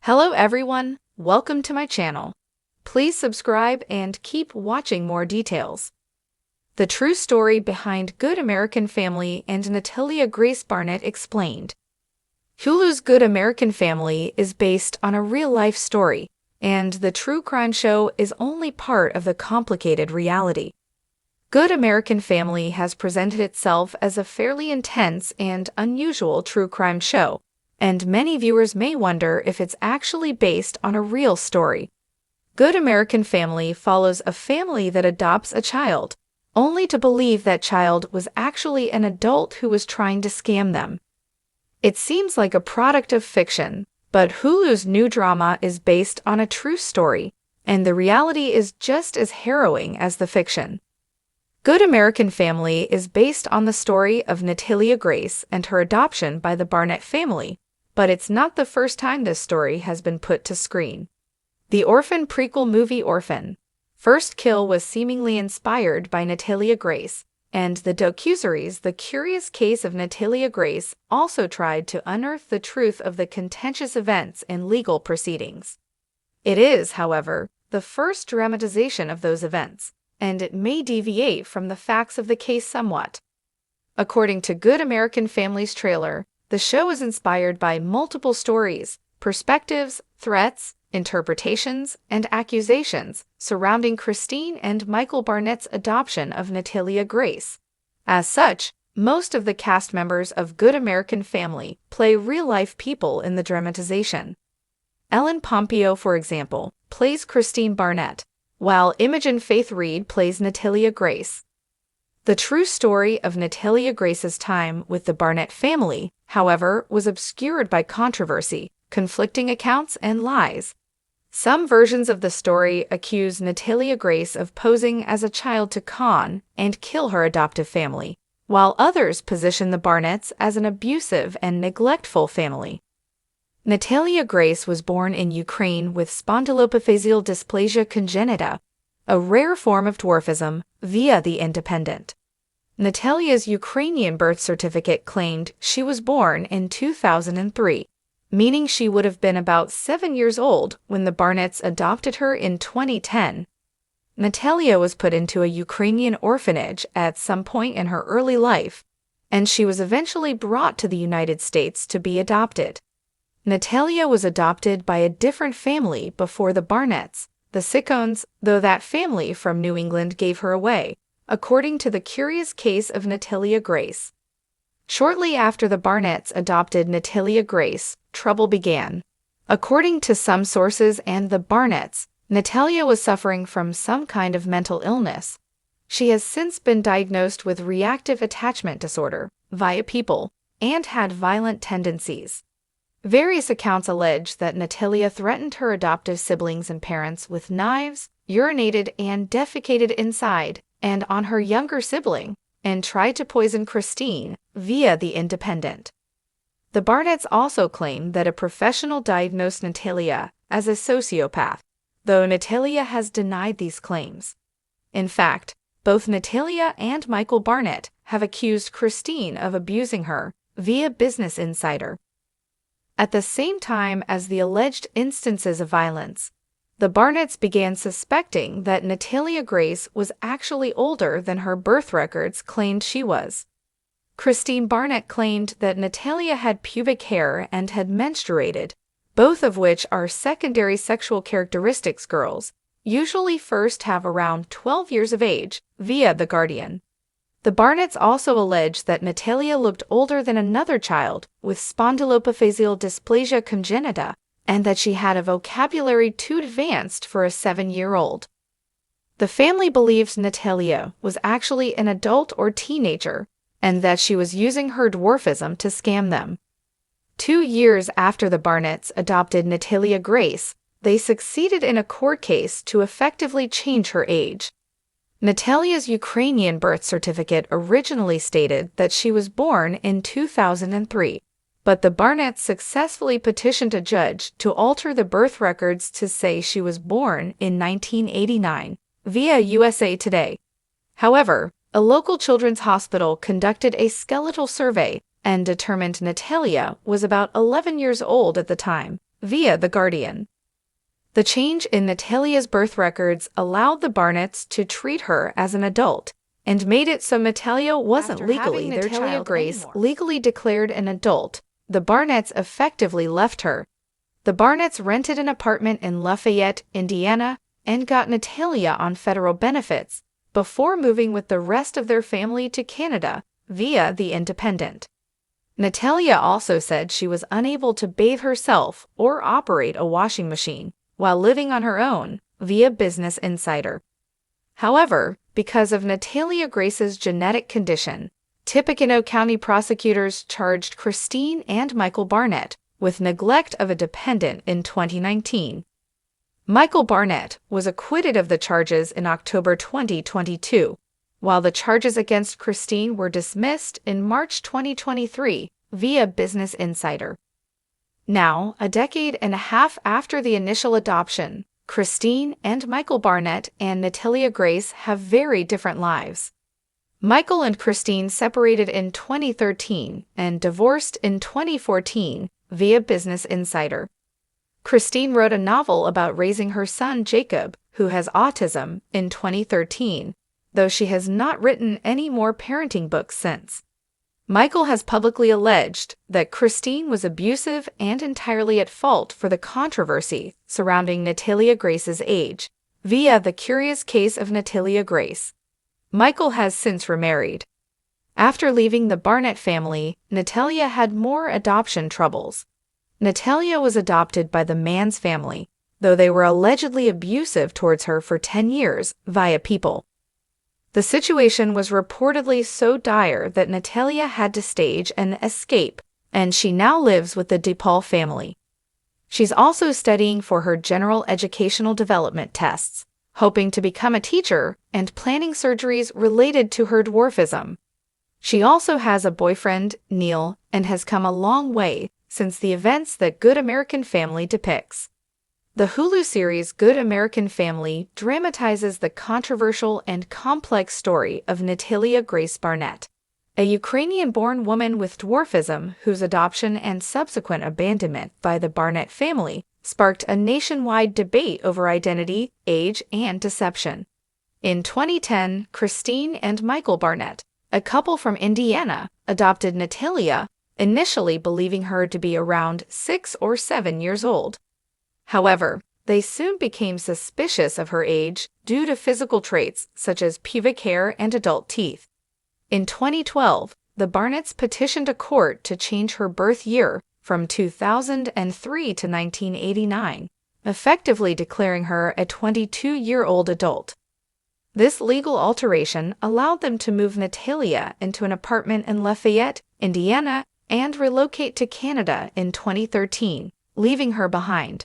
Hello everyone, welcome to my channel. Please subscribe and keep watching more details. The true story behind Good American Family and Natalia Grace Barnett explained. Hulu's Good American Family is based on a real-life story, and the true crime show is only part of the complicated reality. Good American Family has presented itself as a fairly intense and unusual true crime show, and many viewers may wonder if it's actually based on a real story. Good American Family follows a family that adopts a child, only to believe that child was actually an adult who was trying to scam them. It seems like a product of fiction, but Hulu's new drama is based on a true story, and the reality is just as harrowing as the fiction. Good American Family is based on the story of Natalia Grace and her adoption by the Barnett family, but it's not the first time this story has been put to screen. The Orphan prequel movie Orphan: First Kill was seemingly inspired by Natalia Grace, and the docuseries The Curious Case of Natalia Grace also tried to unearth the truth of the contentious events in legal proceedings. It is, however, the first dramatization of those events, and it may deviate from the facts of the case somewhat. According to Good American Family's trailer, the show is inspired by multiple stories, perspectives, threats, interpretations, and accusations surrounding Christine and Michael Barnett's adoption of Natalia Grace. As such, most of the cast members of Good American Family play real-life people in the dramatization. Ellen Pompeo, for example, plays Christine Barnett, while Imogen Faith Reed plays Natalia Grace. The true story of Natalia Grace's time with the Barnett family, however, was obscured by controversy, conflicting accounts, and lies. Some versions of the story accuse Natalia Grace of posing as a child to con and kill her adoptive family, while others position the Barnetts as an abusive and neglectful family. Natalia Grace was born in Ukraine with spondyloepiphyseal dysplasia congenita, a rare form of dwarfism, via The Independent. Natalia's Ukrainian birth certificate claimed she was born in 2003, meaning she would have been about 7 years old when the Barnetts adopted her in 2010. Natalia was put into a Ukrainian orphanage at some point in her early life, and she was eventually brought to the United States to be adopted. Natalia was adopted by a different family before the Barnetts, the Siccones, though that family from New England gave her away, according to The Curious Case of Natalia Grace. Shortly after the Barnetts adopted Natalia Grace, trouble began. According to some sources and the Barnetts, Natalia was suffering from some kind of mental illness. She has since been diagnosed with reactive attachment disorder, via people, and had violent tendencies. Various accounts allege that Natalia threatened her adoptive siblings and parents with knives, urinated and defecated inside and on her younger sibling, and tried to poison Christine, via The Independent. The Barnetts also claim that a professional diagnosed Natalia as a sociopath, though Natalia has denied these claims. In fact, both Natalia and Michael Barnett have accused Christine of abusing her, via Business Insider. At the same time as the alleged instances of violence, the Barnetts began suspecting that Natalia Grace was actually older than her birth records claimed she was. Christine Barnett claimed that Natalia had pubic hair and had menstruated, both of which are secondary sexual characteristics girls usually first have around 12 years of age, via The Guardian. The Barnetts also alleged that Natalia looked older than another child with spondyloepiphyseal dysplasia congenita, and that she had a vocabulary too advanced for a 7-year-old. The family believes Natalia was actually an adult or teenager, and that she was using her dwarfism to scam them. 2 years after the Barnetts adopted Natalia Grace, they succeeded in a court case to effectively change her age. Natalia's Ukrainian birth certificate originally stated that she was born in 2003, but the Barnetts successfully petitioned a judge to alter the birth records to say she was born in 1989, via USA Today. However, a local children's hospital conducted a skeletal survey and determined Natalia was about 11 years old at the time, via The Guardian. The change in Natalia's birth records allowed the Barnetts to treat her as an adult and made it so Natalia wasn't legally their child. Grace legally declared an adult, the Barnetts effectively left her. The Barnetts rented an apartment in Lafayette, Indiana, and got Natalia on federal benefits before moving with the rest of their family to Canada via The Independent. Natalia also said she was unable to bathe herself or operate a washing machine while living on her own via Business Insider. However, because of Natalia Grace's genetic condition, Tippecanoe County prosecutors charged Christine and Michael Barnett with neglect of a dependent in 2019. Michael Barnett was acquitted of the charges in October 2022, while the charges against Christine were dismissed in March 2023 via Business Insider. Now, a decade and a half after the initial adoption, Christine and Michael Barnett and Natalia Grace have very different lives. Michael and Christine separated in 2013 and divorced in 2014 via Business Insider. Christine wrote a novel about raising her son Jacob, who has autism, in 2013, though she has not written any more parenting books since. Michael has publicly alleged that Christine was abusive and entirely at fault for the controversy surrounding Natalia Grace's age, via The Curious Case of Natalia Grace. Michael has since remarried. After leaving the Barnett family, Natalia had more adoption troubles. Natalia was adopted by the man's family, though they were allegedly abusive towards her for 10 years via People. The situation was reportedly so dire that Natalia had to stage an escape, and she now lives with the DePaul family. She's also studying for her general educational development tests, hoping to become a teacher and planning surgeries related to her dwarfism. She also has a boyfriend, Neil, and has come a long way since the events that Good American Family depicts. The Hulu series Good American Family dramatizes the controversial and complex story of Natalia Grace Barnett, a Ukrainian-born woman with dwarfism whose adoption and subsequent abandonment by the Barnett family sparked a nationwide debate over identity, age, and deception. In 2010, Christine and Michael Barnett, a couple from Indiana, adopted Natalia, initially believing her to be around 6 or 7 years old. However, they soon became suspicious of her age due to physical traits such as pubic hair and adult teeth. In 2012, the Barnetts petitioned a court to change her birth year from 2003 to 1989, effectively declaring her a 22-year-old adult. This legal alteration allowed them to move Natalia into an apartment in Lafayette, Indiana, and relocate to Canada in 2013, leaving her behind.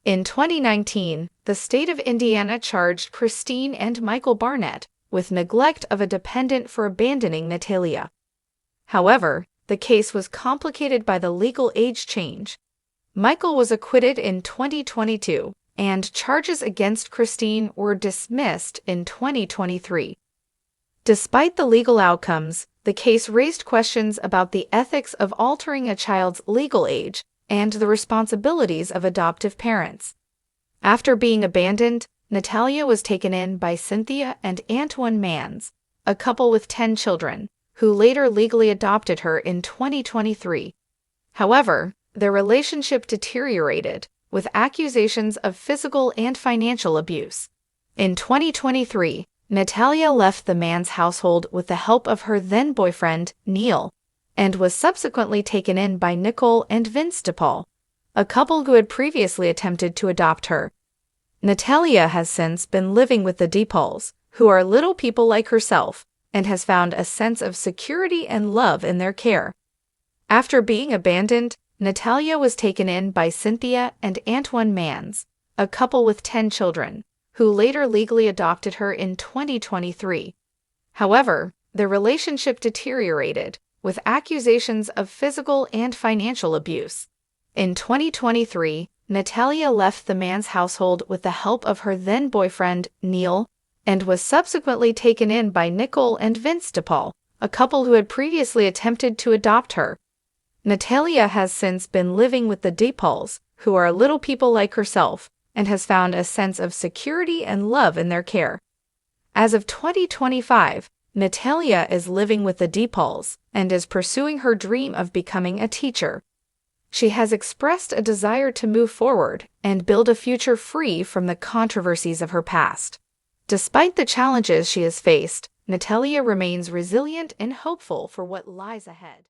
In 2019, the state of Indiana charged Christine and Michael Barnett with neglect of a dependent for abandoning Natalia. However, the case was complicated by the legal age change. Michael was acquitted in 2022, and charges against Christine were dismissed in 2023. Despite the legal outcomes, the case raised questions about the ethics of altering a child's legal age and the responsibilities of adoptive parents. After being abandoned, Natalia was taken in by Cynthia and Antoine Mans, a couple with 10 children, who later legally adopted her in 2023. However, their relationship deteriorated, with accusations of physical and financial abuse. In 2023, Natalia left the Mans household with the help of her then-boyfriend, Neil, and was subsequently taken in by Nicole and Vince DePaul, a couple who had previously attempted to adopt her. Natalia has since been living with the DePauls, who are little people like herself, and has found a sense of security and love in their care. After being abandoned, Natalia was taken in by Cynthia and Antoine Mans, a couple with 10 children, who later legally adopted her in 2023. However, their relationship deteriorated, with accusations of physical and financial abuse. In 2023, Natalia left the Mans household with the help of her then-boyfriend, Neil, and was subsequently taken in by Nicole and Vince DePaul, a couple who had previously attempted to adopt her. Natalia has since been living with the DePauls, who are little people like herself and has found a sense of security and love in their care. As of 2025, Natalia is living with the DePauls and is pursuing her dream of becoming a teacher. She has expressed a desire to move forward and build a future free from the controversies of her past. Despite the challenges she has faced, Natalia remains resilient and hopeful for what lies ahead.